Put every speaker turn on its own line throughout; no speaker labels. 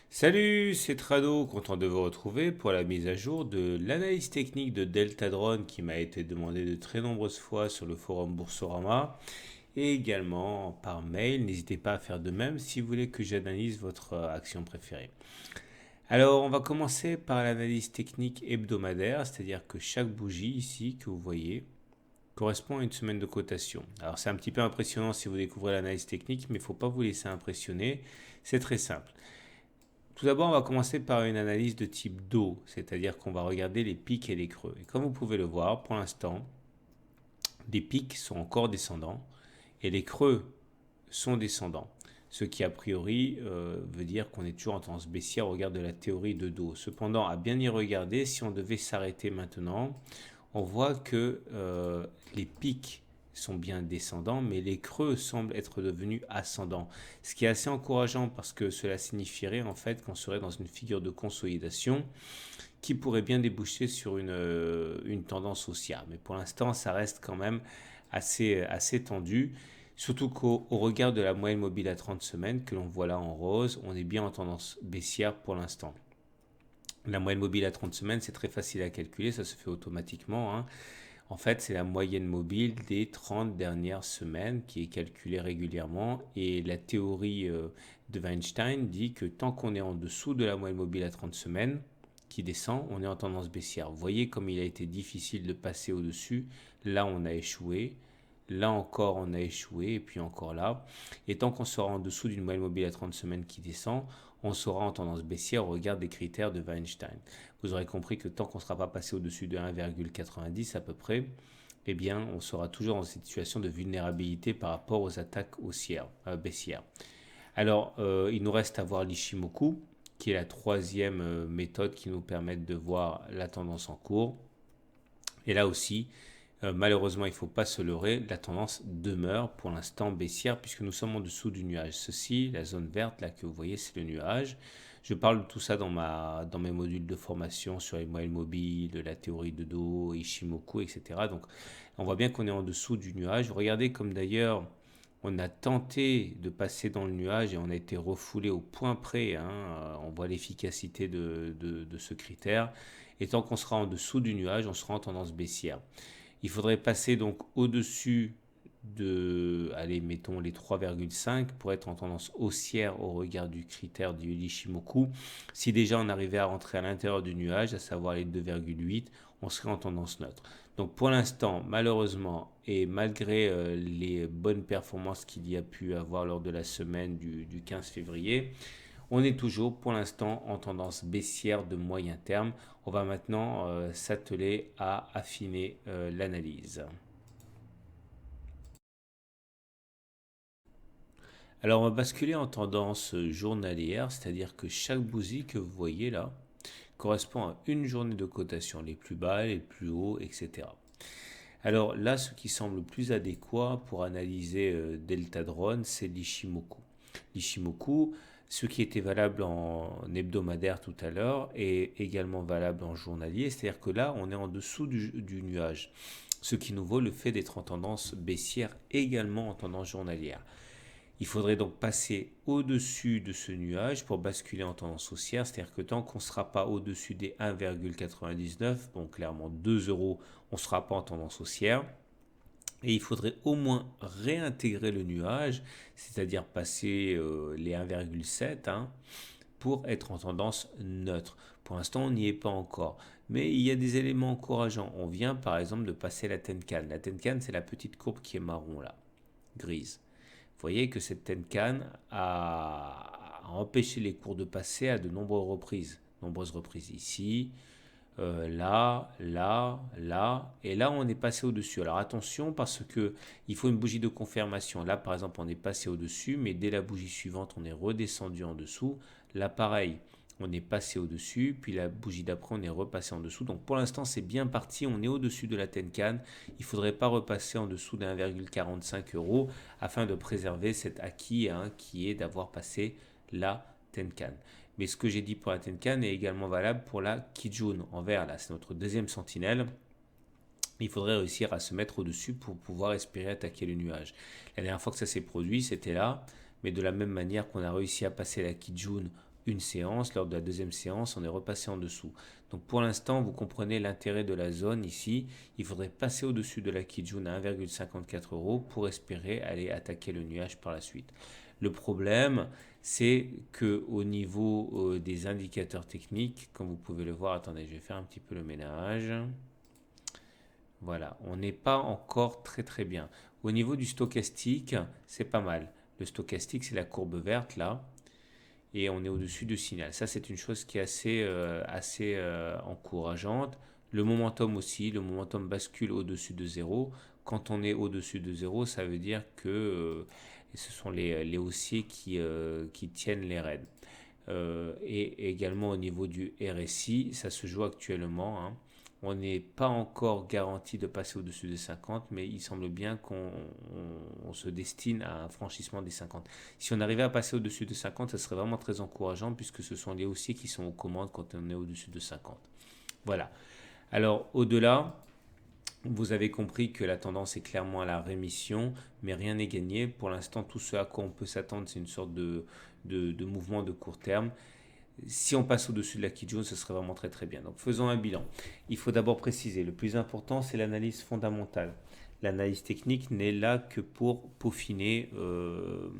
Salut, c'est Trado, content de vous retrouver pour la mise à jour de l'analyse technique de Deltadron qui m'a été demandée de très nombreuses fois sur le forum Boursorama et également par mail. N'hésitez pas à faire de même si vous voulez que j'analyse votre action préférée. Alors, on va commencer par l'analyse technique hebdomadaire, c'est-à-dire que chaque bougie ici que vous voyez correspond à une semaine de cotation. Alors, c'est un petit peu impressionnant si vous découvrez l'analyse technique, mais il ne faut pas vous laisser impressionner. C'est très simple. Tout d'abord, on va commencer par une analyse de type dos, c'est-à-dire qu'on va regarder les pics et les creux. Et comme vous pouvez le voir, pour l'instant, les pics sont encore descendants et les creux sont descendants. Ce qui a priori veut dire qu'on est toujours en tendance baissière au regard de la théorie de dos. Cependant, à bien y regarder, si on devait s'arrêter maintenant, on voit que les pics sont bien descendants, mais les creux semblent être devenus ascendants. Ce qui est assez encourageant parce que cela signifierait en fait qu'on serait dans une figure de consolidation qui pourrait bien déboucher sur une tendance haussière. Mais pour l'instant, ça reste quand même assez tendu. Surtout qu'au regard de la moyenne mobile à 30 semaines que l'on voit là en rose, on est bien en tendance baissière pour l'instant. La moyenne mobile à 30 semaines, c'est très facile à calculer, ça se fait automatiquement, hein. En fait, c'est la moyenne mobile des 30 dernières semaines qui est calculée régulièrement. Et la théorie de Weinstein dit que tant qu'on est en dessous de la moyenne mobile à 30 semaines, qui descend, on est en tendance baissière. Vous voyez comme il a été difficile de passer au-dessus. Là, on a échoué. Là encore, on a échoué. Et puis encore là. Et tant qu'on sera en dessous d'une moyenne mobile à 30 semaines qui descend, on sera en tendance baissière au regard des critères de Weinstein. Vous aurez compris que tant qu'on ne sera pas passé au-dessus de 1,90 à peu près, eh bien, on sera toujours dans cette situation de vulnérabilité par rapport aux attaques baissières. Alors, il nous reste à voir l'Ishimoku, qui est la troisième méthode qui nous permet de voir la tendance en cours. Et là aussi, malheureusement, il ne faut pas se leurrer, la tendance demeure pour l'instant baissière puisque nous sommes en dessous du nuage. Ceci, la zone verte là que vous voyez, c'est le nuage. Je parle de tout ça dans mes modules de formation sur les moyennes mobiles, la théorie de dos, Ishimoku, etc. Donc on voit bien qu'on est en dessous du nuage. Regardez comme d'ailleurs on a tenté de passer dans le nuage et on a été refoulé au point près, hein. On voit l'efficacité de ce critère. Et tant qu'on sera en dessous du nuage, on sera en tendance baissière. Il faudrait passer donc au-dessus de, allez, mettons les 3,5 pour être en tendance haussière au regard du critère du Ishimoku. Si déjà on arrivait à rentrer à l'intérieur du nuage, à savoir les 2,8, on serait en tendance neutre. Donc pour l'instant, malheureusement, et malgré les bonnes performances qu'il y a pu avoir lors de la semaine du 15 février, on est toujours pour l'instant en tendance baissière de moyen terme. On va maintenant s'atteler à affiner l'analyse. Alors on va basculer en tendance journalière, c'est-à-dire que chaque bougie que vous voyez là correspond à une journée de cotation, les plus bas, les plus hauts, etc. Alors là, ce qui semble le plus adéquat pour analyser Deltadron, c'est l'Ishimoku. L'Ishimoku, ce qui était valable en hebdomadaire tout à l'heure, est également valable en journalier, c'est-à-dire que là, on est en dessous du nuage, ce qui nous vaut le fait d'être en tendance baissière également en tendance journalière. Il faudrait donc passer au-dessus de ce nuage pour basculer en tendance haussière, c'est-à-dire que tant qu'on ne sera pas au-dessus des 1,99, bon clairement 2 euros, on ne sera pas en tendance haussière. Et il faudrait au moins réintégrer le nuage, c'est-à-dire passer les 1,7 hein, pour être en tendance neutre. Pour l'instant, on n'y est pas encore. Mais il y a des éléments encourageants. On vient par exemple de passer la Tenkan. La Tenkan, c'est la petite courbe qui est marron là, grise. Vous voyez que cette Tenkan a empêché les cours de passer à de nombreuses reprises ici, là, et là on est passé au-dessus. Alors attention parce que il faut une bougie de confirmation. Là par exemple on est passé au-dessus, mais dès la bougie suivante on est redescendu en dessous. Là pareil, on est passé au-dessus, puis la bougie d'après on est repassé en dessous. Donc pour l'instant c'est bien parti, on est au-dessus de la Tenkan. Il ne faudrait pas repasser en dessous d'un 1,45 euros afin de préserver cet acquis hein, qui est d'avoir passé la Tenkan. Mais ce que j'ai dit pour la Tenkan est également valable pour la Kijun en vert. Là, c'est notre deuxième sentinelle. Il faudrait réussir à se mettre au-dessus pour pouvoir espérer attaquer le nuage. La dernière fois que ça s'est produit, c'était là. Mais de la même manière qu'on a réussi à passer la Kijun une séance. Lors de la deuxième séance, on est repassé en dessous. Donc pour l'instant, vous comprenez l'intérêt de la zone ici. Il faudrait passer au-dessus de la Kijun à 1,54 € pour espérer aller attaquer le nuage par la suite. Le problème, c'est que au niveau des indicateurs techniques, comme vous pouvez le voir, attendez, je vais faire un petit peu le ménage. Voilà, on n'est pas encore très très bien. Au niveau du stochastique, c'est pas mal. Le stochastique, c'est la courbe verte là, et on est au-dessus du signal. Ça, c'est une chose qui est assez encourageante. Le momentum aussi, le momentum bascule au-dessus de zéro. Quand on est au-dessus de zéro, ça veut dire que ce sont les haussiers qui tiennent les raids. Et également au niveau du RSI, ça se joue actuellement, hein. On n'est pas encore garanti de passer au-dessus des 50, mais il semble bien qu'on se destine à un franchissement des 50. Si on arrivait à passer au-dessus de 50, ça serait vraiment très encourageant puisque ce sont les haussiers qui sont aux commandes quand on est au-dessus de 50. Voilà. Alors au-delà, vous avez compris que la tendance est clairement à la rémission, mais rien n'est gagné. Pour l'instant, tout ce à quoi on peut s'attendre, c'est une sorte de mouvement de court terme. Si on passe au-dessus de la Kijun, ce serait vraiment très très bien. Donc faisons un bilan. Il faut d'abord préciser, le plus important, c'est l'analyse fondamentale. L'analyse technique n'est là que pour peaufiner le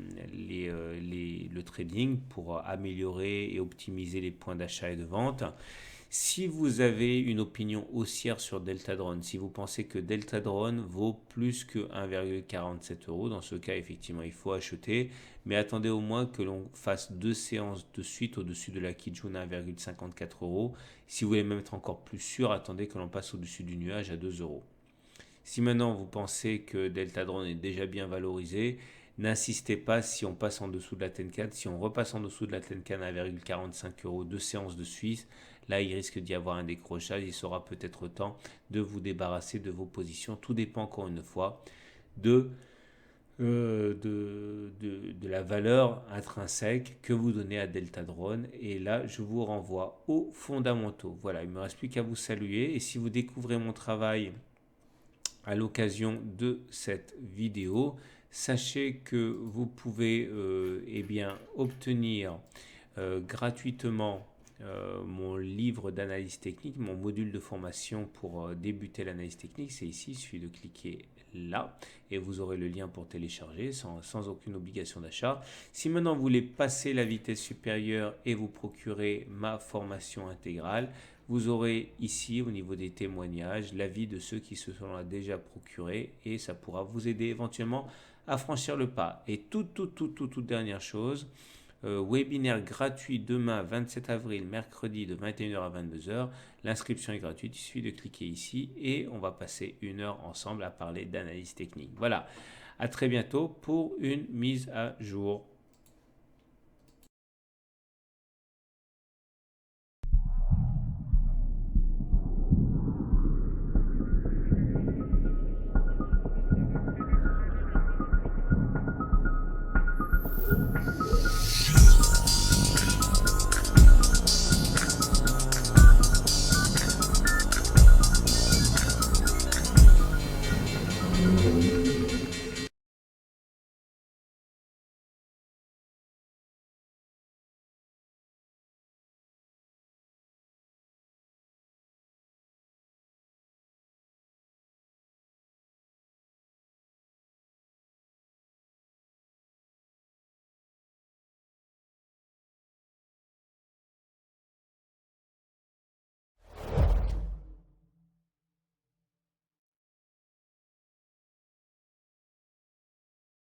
trading, pour améliorer et optimiser les points d'achat et de vente. Si vous avez une opinion haussière sur Deltadron, si vous pensez que Deltadron vaut plus que 1,47 €, dans ce cas, effectivement, il faut acheter. Mais attendez au moins que l'on fasse 2 séances de suite au-dessus de la Kijun à 1,54 €. Si vous voulez même être encore plus sûr, attendez que l'on passe au-dessus du nuage à 2 €. Si maintenant vous pensez que Deltadron est déjà bien valorisé, n'insistez pas si on passe en dessous de la Tenkan. Si on repasse en dessous de la Tenkan à 1,45 €, 2 séances de Suisse, là il risque d'y avoir un décrochage. Il sera peut-être temps de vous débarrasser de vos positions. Tout dépend encore une fois de, de la valeur intrinsèque que vous donnez à Deltadron. Et là, je vous renvoie aux fondamentaux. Voilà, il ne me reste plus qu'à vous saluer. Et si vous découvrez mon travail à l'occasion de cette vidéo, sachez que vous pouvez eh bien, obtenir gratuitement mon livre d'analyse technique, mon module de formation pour débuter l'analyse technique. C'est ici, il suffit de cliquer là et vous aurez le lien pour télécharger sans aucune obligation d'achat. Si maintenant vous voulez passer la vitesse supérieure et vous procurer ma formation intégrale, vous aurez ici au niveau des témoignages l'avis de ceux qui se sont déjà procurés et ça pourra vous aider éventuellement à franchir le pas. Et toute dernière chose, webinaire gratuit demain 27 avril, mercredi de 21h à 22h. L'inscription est gratuite, il suffit de cliquer ici et on va passer 1 heure ensemble à parler d'analyse technique. Voilà, à très bientôt pour une mise à jour.